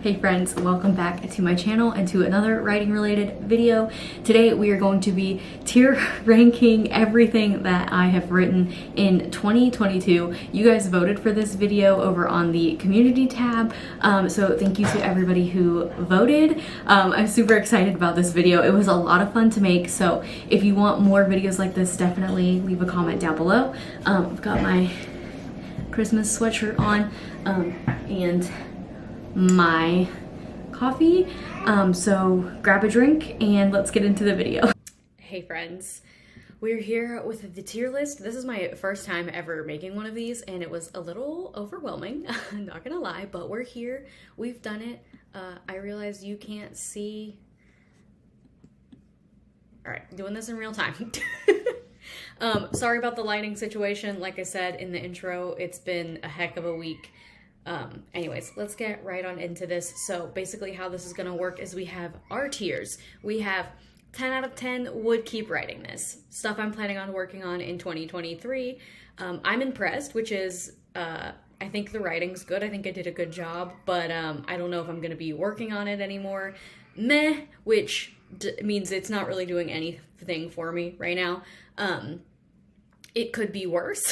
Hey friends, welcome back to my channel and to another writing related video. Today we are going to be tier ranking everything that I have written in 2022. You guys voted for this video over on the community tab, so thank you to everybody who voted. I'm super excited about this video. It was a lot of fun to make, so if you want more videos like this, definitely leave a comment down below. I've got my Christmas sweatshirt on and my coffee, so grab a drink and let's get into the video. Hey friends, we're here with the tier list. This is my first time ever making one of these and it was a little overwhelming, I'm not gonna lie, but we're here, we've done it. I realize you can't see. All right, doing this in real time. Sorry about the lighting situation. Like I said in the intro, it's been a heck of a week. Anyways, let's get right on into this. So basically how this is going to work is we have our tiers. We have 10 out of 10 would keep writing this. Stuff I'm planning on working on in 2023. I'm impressed, which is, I think the writing's good. I think I did a good job, but I don't know if I'm going to be working on it anymore. Meh, which means it's not really doing anything for me right now. It could be worse.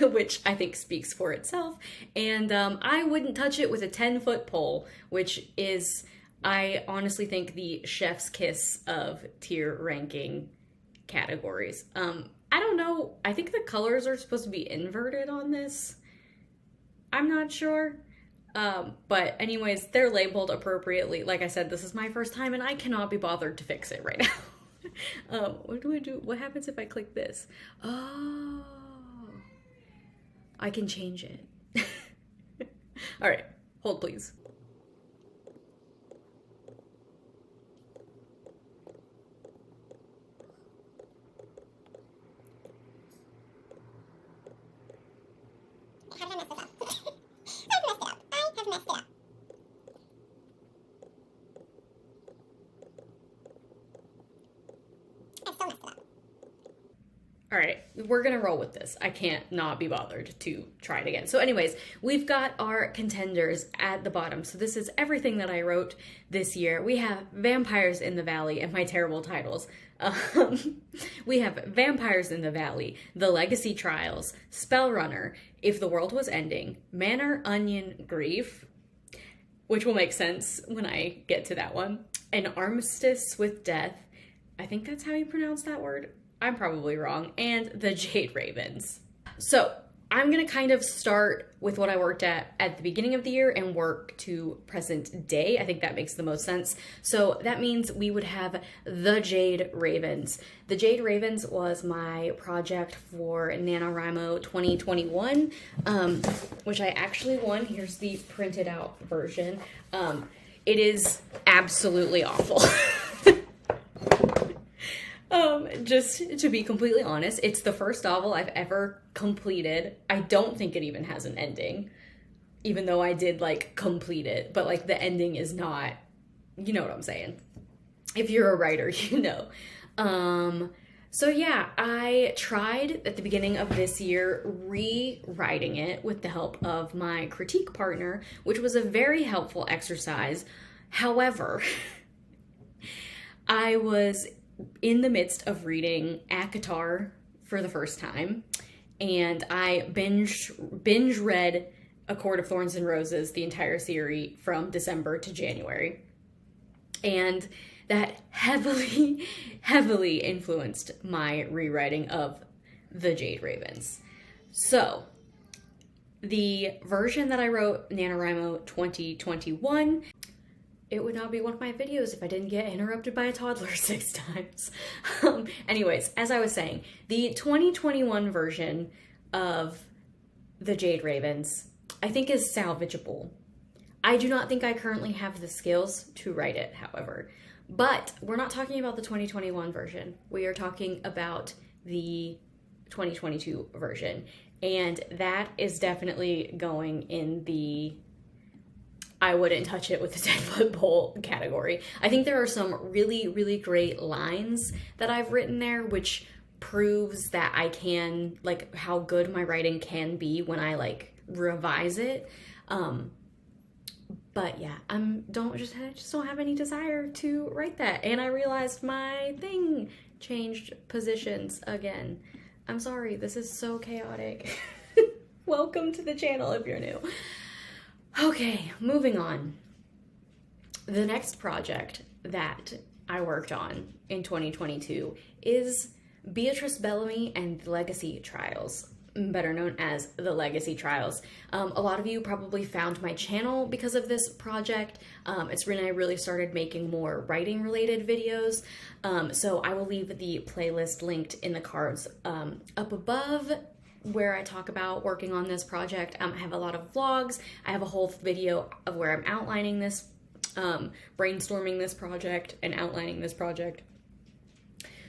Which I think speaks for itself, and I wouldn't touch it with a 10-foot pole, which is, I honestly think, the chef's kiss of tier ranking categories. I don't know, I think the colors are supposed to be inverted on this. I'm not sure, but anyways, they're labeled appropriately. Like I said, this is my first time and I cannot be bothered to fix it right now. What do I do? What happens if I click this? Oh, I can change it. All right, hold please. How did I mess this up? I've messed it up. I have messed it up. I've still messed it up. All right, we're gonna roll with this. I can't not be bothered to try it again. So anyways, we've got our contenders at the bottom. So this is everything that I wrote this year. We have Vampires in the Valley and my terrible titles. We have Vampires in the Valley, The Legacy Trials, Spellrunner, If the World Was Ending, Manor Onion Grief, which will make sense when I get to that one, An Armistice with Death. I think that's how you pronounce that word. I'm probably wrong, and The Jade Ravens. So I'm gonna kind of start with what I worked at the beginning of the year and work to present day. I think that makes the most sense. So that means we would have The Jade Ravens. The Jade Ravens was my project for NaNoWriMo 2021, which I actually won. Here's the printed out version. It is absolutely awful. Just to be completely honest, it's the first novel I've ever completed. I don't think it even has an ending, even though I did like complete it, but like the ending is not, you know what I'm saying? If you're a writer, you know. So yeah, I tried at the beginning of this year rewriting it with the help of my critique partner, which was a very helpful exercise. However, I was in the midst of reading ACOTAR for the first time, and I binge read A Court of Thorns and Roses, the entire series from December to January, and that heavily influenced my rewriting of The Jade Ravens. So the version that I wrote, NaNoWriMo 2021, it would not be one of my videos if I didn't get interrupted by a toddler 6 times. Anyways, as I was saying, the 2021 version of The Jade Ravens, I think is salvageable. I do not think I currently have the skills to write it, however. But we're not talking about the 2021 version. We are talking about the 2022 version. And that is definitely going in the I wouldn't touch it with a 10-foot pole category. I think there are some really great lines that I've written there, which proves that I can, like, how good my writing can be when I, like, revise it. But yeah, I just don't have any desire to write that. And I realized my thing changed positions again. I'm sorry, this is so chaotic. Welcome to the channel if you're new. Okay, moving on. The next project that I worked on in 2022 is Beatrice Bellamy and the Legacy Trials, better known as the Legacy Trials. A lot of you probably found my channel because of this project. It's when I really started making more writing related videos. So I will leave the playlist linked in the cards up above where I talk about working on this project. I have a lot of vlogs. I have a whole video of where I'm outlining this, brainstorming this project and outlining this project.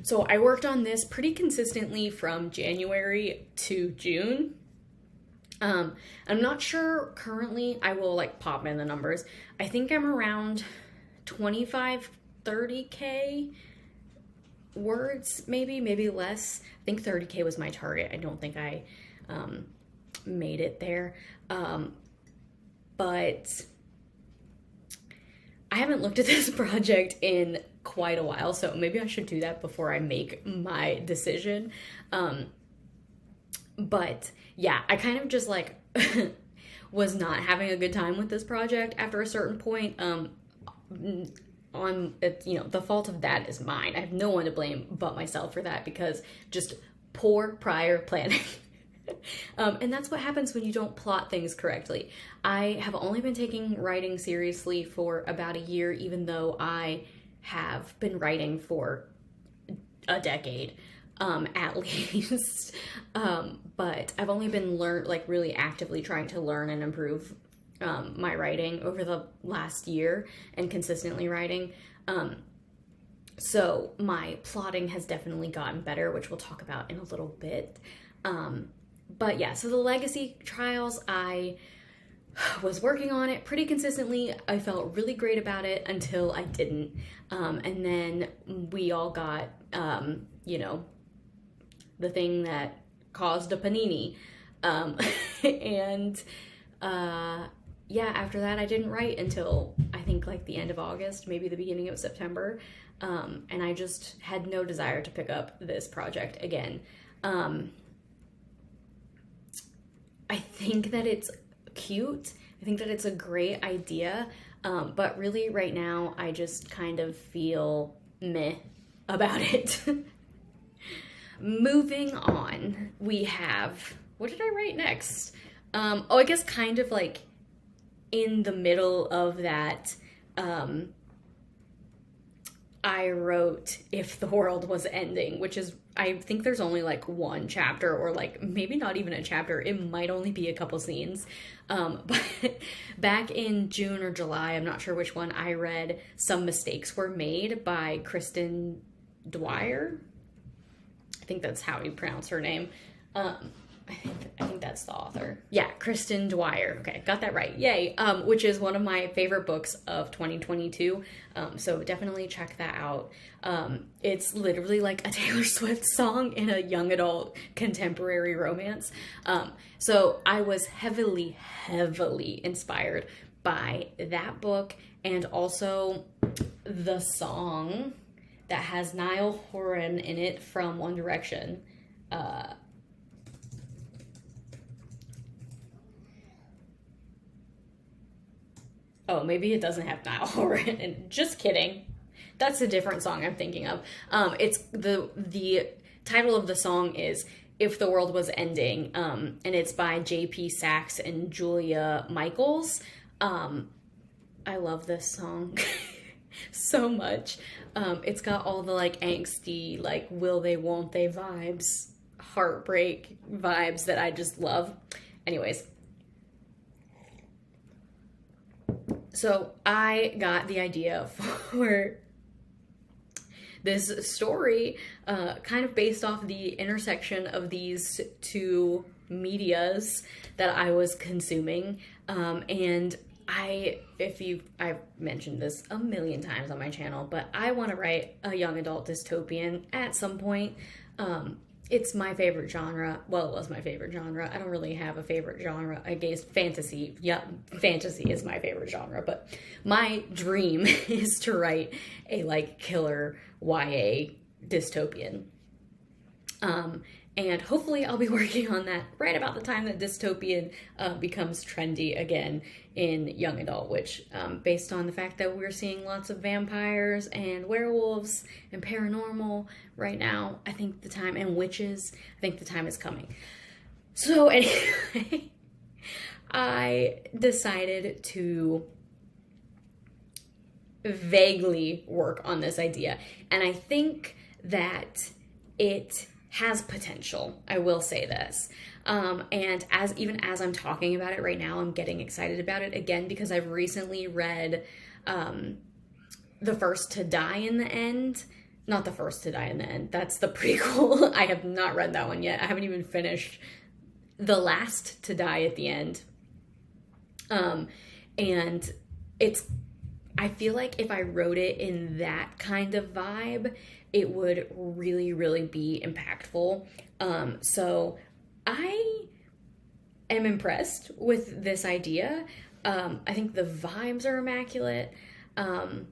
So I worked on this pretty consistently from January to June. I'm not sure currently. I will like pop in the numbers. I think I'm around 25, 30K words, maybe less. I think 30K was my target. I don't think I made it there. But I haven't looked at this project in quite a while, so maybe I should do that before I make my decision. But yeah, I kind of just like was not having a good time with this project after a certain point. On it, you know, the fault of that is mine. I have no one to blame but myself for that, because just poor prior planning. And that's what happens when you don't plot things correctly. I have only been taking writing seriously for about a year, even though I have been writing for a decade, at least. But I've only been really actively trying to learn and improve my writing over the last year and consistently writing. So my plotting has definitely gotten better, which we'll talk about in a little bit. But yeah, so the Legacy Trials, I was working on it pretty consistently. I felt really great about it until I didn't. And then we all got, you know, the thing that caused a panini. Yeah, after that I didn't write until I think like the end of August, maybe the beginning of September. And I just had no desire to pick up this project again. I think that it's cute. I think that it's a great idea. But really right now I just kind of feel meh about it. Moving on, we have, what did I write next? I guess kind of like in the middle of that, I wrote If the World Was Ending, which is, I think there's only like one chapter, or like maybe not even a chapter. It might only be a couple scenes. But back in June or July, I'm not sure which one, I read Some Mistakes Were Made by Kristen Dwyer. I think that's how you pronounce her name. I think that's the author. Yeah, Kristen Dwyer. Okay, got that right. Yay. Which is one of my favorite books of 2022. So definitely check that out. It's literally like a Taylor Swift song in a young adult contemporary romance. So I was heavily inspired by that book, and also the song that has Niall Horan in it from One Direction. Oh, maybe it doesn't have Niall Horan. And just kidding. That's a different song I'm thinking of. It's the title of the song is If the World Was Ending, and it's by J.P. Sachs and Julia Michaels. I love this song so much. It's got all the like angsty, like will they, won't they vibes, heartbreak vibes that I just love. Anyways. So I got the idea for this story kind of based off the intersection of these two medias that I was consuming. And I've mentioned this a million times on my channel, but I want to write a young adult dystopian at some point. it's my favorite genre. Well, it was my favorite genre. I don't really have a favorite genre. I guess fantasy. Yeah, fantasy is my favorite genre. But my dream is to write a like killer YA dystopian. And hopefully I'll be working on that right about the time that dystopian becomes trendy again in young adult, which based on the fact that we're seeing lots of vampires and werewolves and paranormal right now, I think the time, and witches, I think the time is coming. So anyway, I decided to vaguely work on this idea, and I think that it has potential. I will say this. And even as I'm talking about it right now, I'm getting excited about it again because I've recently read The First to Die in the End. Not The First to Die in the End. That's the prequel. I have not read that one yet. I haven't even finished The Last to Die at the End. And I feel like if I wrote it in that kind of vibe, it would really, really be impactful. So I am impressed with this idea. I think the vibes are immaculate. And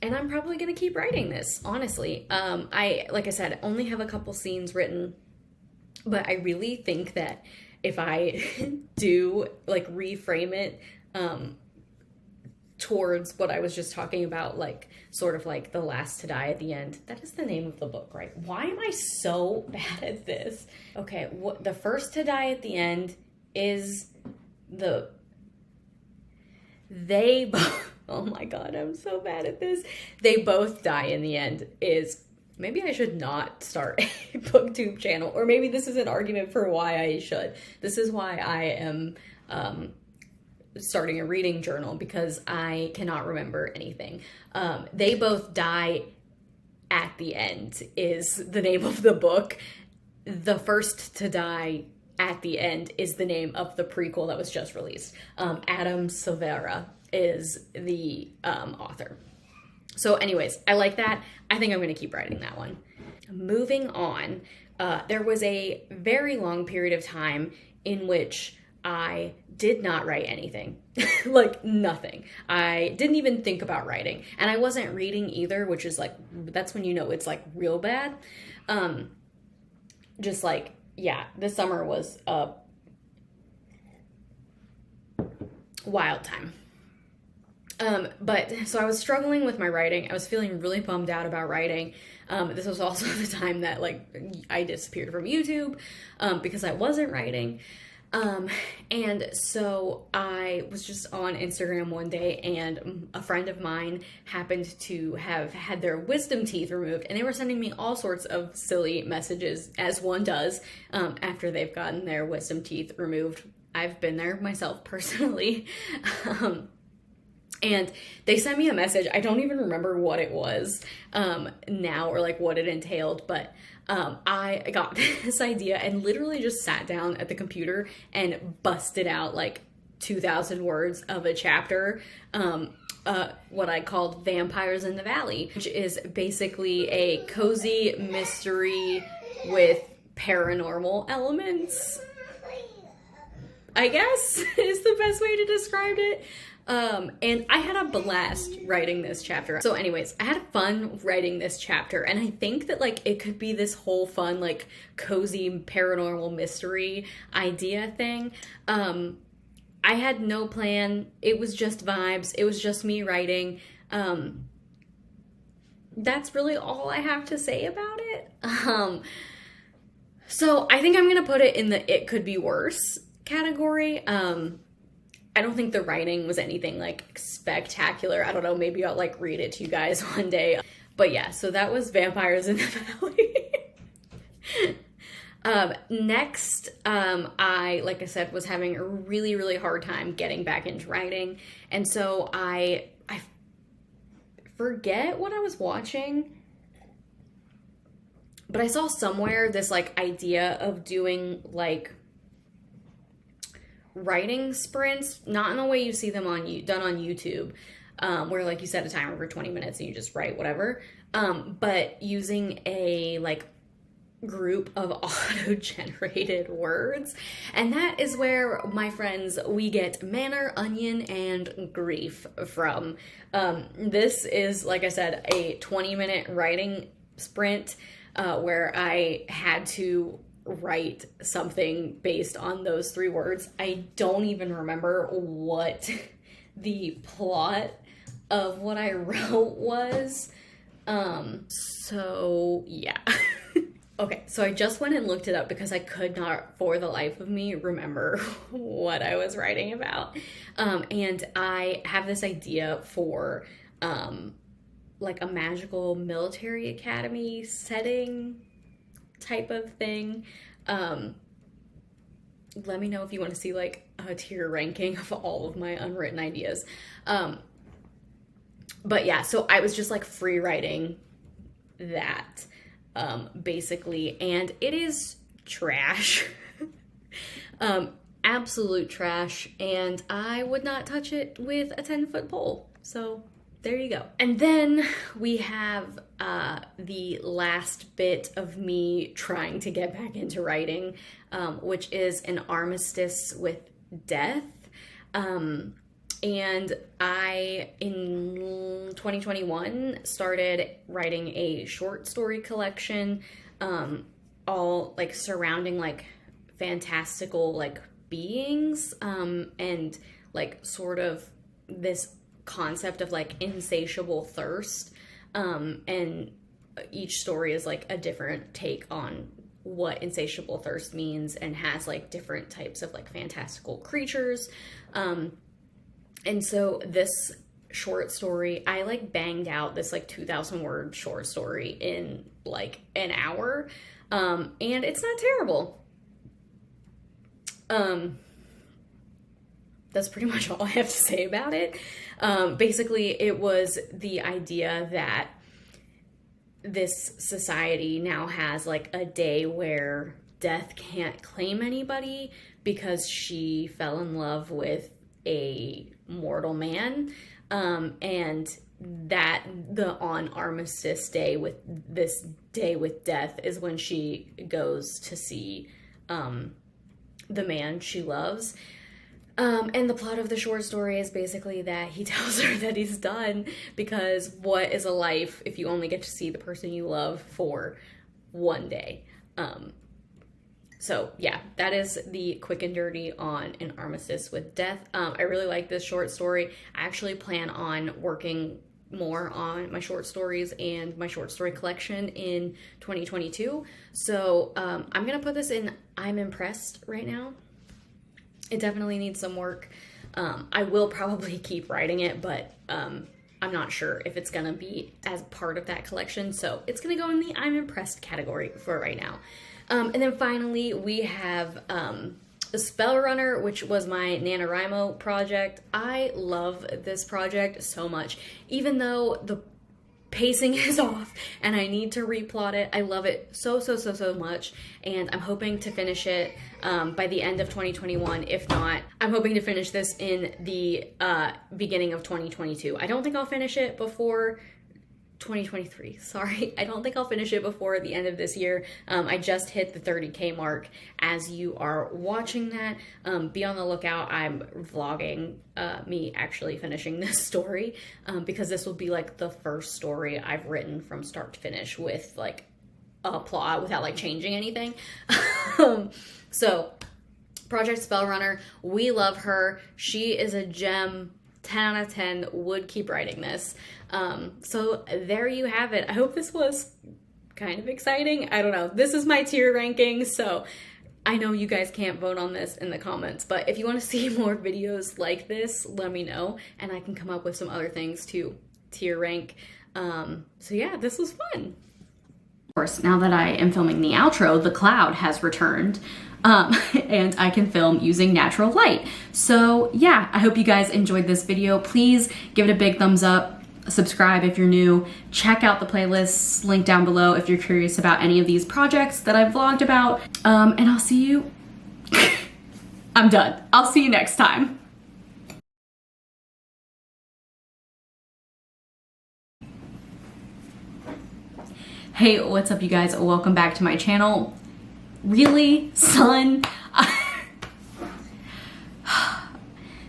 I'm probably going to keep writing this, honestly. Like I said, only have a couple scenes written, but I really think that if I do like reframe it, towards what I was just talking about, like sort of like The Last to Die at the End. That is the name of the book, right? Why am I so bad at this? Okay, The First to Die at the End is oh my god, I'm so bad at this. They both die in the end is, maybe I should not start a booktube channel, or maybe this is an argument for why I should. This is why I am starting a reading journal, because I cannot remember anything. They Both Die at the End is the name of the book. The First to Die at the End is the name of the prequel that was just released. Adam Silvera is the author. So anyways, I like that. I think I'm going to keep writing that one. Moving on, there was a very long period of time in which I did not write anything, like nothing. I didn't even think about writing, and I wasn't reading either, which is like, that's when you know it's like real bad. Just like, yeah, this summer was a wild time. But so I was struggling with my writing. I was feeling really bummed out about writing. This was also the time that like I disappeared from YouTube, because I wasn't writing. And so I was just on Instagram one day, and a friend of mine happened to have had their wisdom teeth removed, and they were sending me all sorts of silly messages, as one does, after they've gotten their wisdom teeth removed. I've been there myself personally. And they sent me a message. I don't even remember what it was now, or like what it entailed, but I got this idea and literally just sat down at the computer and busted out like 2,000 words of a chapter, what I called Vampires in the Valley, which is basically a cozy mystery with paranormal elements, I guess is the best way to describe it. And I had a blast writing this chapter. So anyways, I had fun writing this chapter, and I think that like it could be this whole fun, like cozy paranormal mystery idea thing. I had no plan. It was just vibes. It was just me writing. That's really all I have to say about it. So I think I'm going to put it in the it could be worse category. I don't think the writing was anything like spectacular. I don't know, maybe I'll like read it to you guys one day. But yeah, so that was Vampires in the Valley. Next, I, like I said, was having a really, really hard time getting back into writing. And so I forget what I was watching, but I saw somewhere this like idea of doing like writing sprints, not in the way you see them done on YouTube, where like you set a timer for 20 minutes and you just write whatever, but using a like group of auto-generated words, and that is where, my friends, we get manor, onion, and grief from. This is, like I said, a 20-minute writing sprint where I had to write something based on those 3 words. I don't even remember what the plot of what I wrote was. So yeah. Okay, so I just went and looked it up because I could not for the life of me remember what I was writing about. And I have this idea for like a magical military academy setting type of thing. Let me know if you want to see like a tier ranking of all of my unwritten ideas. But yeah, so I was just like free writing that basically, and it is trash. Absolute trash, and I would not touch it with a 10-foot pole. So there you go. And then we have the last bit of me trying to get back into writing, which is an armistice with death. And I, in 2021, started writing a short story collection, all like surrounding like fantastical like beings, and like sort of this concept of like insatiable thirst. And each story is like a different take on what insatiable thirst means, and has like different types of like fantastical creatures. And so this short story, I like banged out this like 2,000 word short story in like an hour. And it's not terrible. That's pretty much all I have to say about it. Basically, it was the idea that this society now has like a day where death can't claim anybody because she fell in love with a mortal man, and that on Armistice Day, with this day with death, is when she goes to see the man she loves. And the plot of the short story is basically that he tells her that he's done, because what is a life if you only get to see the person you love for one day? So yeah, that is the quick and dirty on An Armistice with Death. I really like this short story. I actually plan on working more on my short stories and my short story collection in 2022. So I'm gonna put this in I'm impressed right now. It definitely needs some work. I will probably keep writing it, but I'm not sure if it's gonna be as part of that collection. So it's gonna go in the I'm impressed category for right now. And then finally, we have the Spell Runner, which was my NaNoWriMo project. I love this project so much, even though the pacing is off and I need to replot it. I love it so much, and I'm hoping to finish it by the end of 2021. If not, I'm hoping to finish this in the beginning of 2022. I don't think I'll finish it before 2023. Sorry, I don't think I'll finish it before the end of this year. I just hit the 30K mark as you are watching that. Be on the lookout. I'm vlogging me actually finishing this story, because this will be like the first story I've written from start to finish with like a plot without like changing anything. So Project Spell Runner, we love her. She is a gem. 10 out of 10, would keep writing this. So there you have it. I hope this was kind of exciting. I don't know. This is my tier ranking, so I know you guys can't vote on this in the comments, but if you want to see more videos like this, let me know, and I can come up with some other things to tier rank. So yeah, this was fun. Of course, now that I am filming the outro, the cloud has returned. And I can film using natural light. So yeah, I hope you guys enjoyed this video. Please give it a big thumbs up, subscribe if you're new, check out the playlists linked down below if you're curious about any of these projects that I've vlogged about, and I'll see you, I'm done. I'll see you next time. Hey, what's up you guys? Welcome back to my channel. Really, son?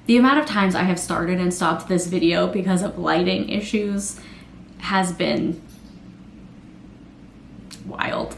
The amount of times I have started and stopped this video because of lighting issues has been wild.